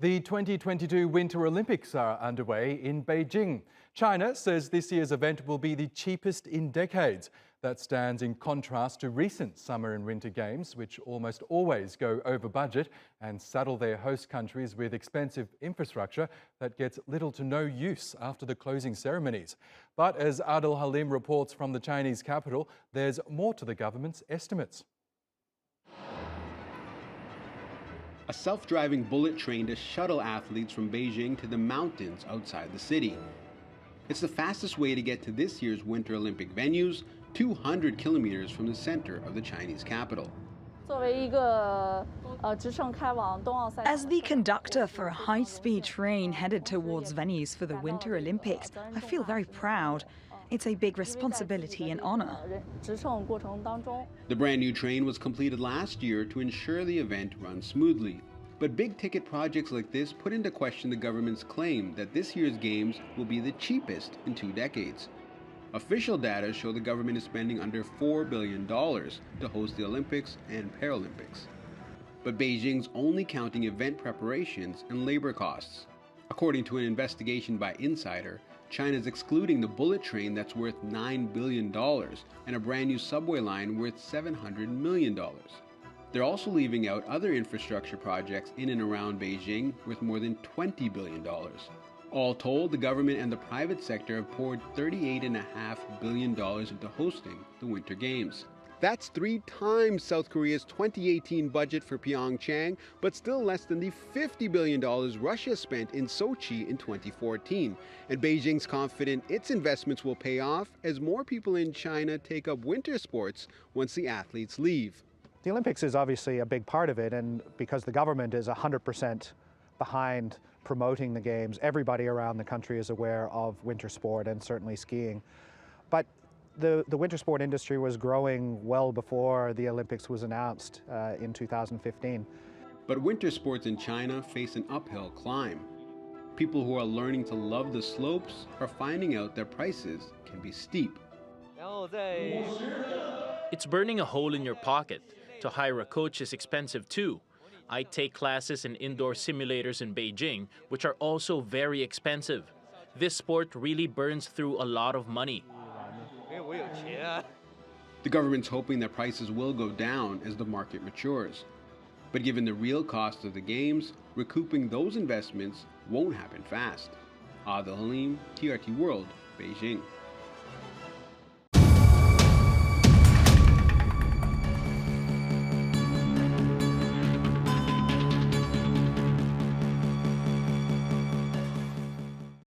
The 2022 Winter Olympics are underway in Beijing. China says this year's event will be the cheapest in decades. That stands in contrast to recent summer and winter games, which almost always go over budget and saddle their host countries with expensive infrastructure that gets little to no use after the closing ceremonies. But as Aadel Haleem reports from the Chinese capital, there's more to the government's estimates. A self-driving bullet train to shuttle athletes from Beijing to the mountains outside the city. It's the fastest way to get to this year's Winter Olympic venues, 200 kilometers from the center of the Chinese capital. As the conductor for a high-speed train headed towards venues for the Winter Olympics, I feel very proud. It's a big responsibility and honor. The brand new train was completed last year to ensure the event runs smoothly. But big ticket projects like this put into question the government's claim that this year's games will be the cheapest in 2 decades. Official data show the government is spending under $4 billion to host the Olympics and Paralympics. But Beijing's only counting event preparations and labor costs. According to an investigation by Insider, China's excluding the bullet train that's worth $9 billion and a brand new subway line worth $700 million. They're also leaving out other infrastructure projects in and around Beijing worth more than $20 billion. All told, the government and the private sector have poured $38.5 billion into hosting the Winter Games. That's 3 times South Korea's 2018 budget for Pyeongchang, but still less than the $50 billion Russia spent in Sochi in 2014. And Beijing's confident its investments will pay off as more people in China take up winter sports once the athletes leave. The Olympics is obviously a big part of it, and because the government is 100% behind promoting the games, everybody around the country is aware of winter sport and certainly skiing. But the winter sport industry was growing well before the Olympics was announced in 2015. But winter sports in China face an uphill climb. People who are learning to love the slopes are finding out their prices can be steep. It's burning a hole in your pocket. To hire a coach is expensive too. I take classes in indoor simulators in Beijing, which are also very expensive. This sport really burns through a lot of money. The government's hoping that prices will go down as the market matures. But given the real cost of the games, recouping those investments won't happen fast. Aadel Haleem, TRT World, Beijing.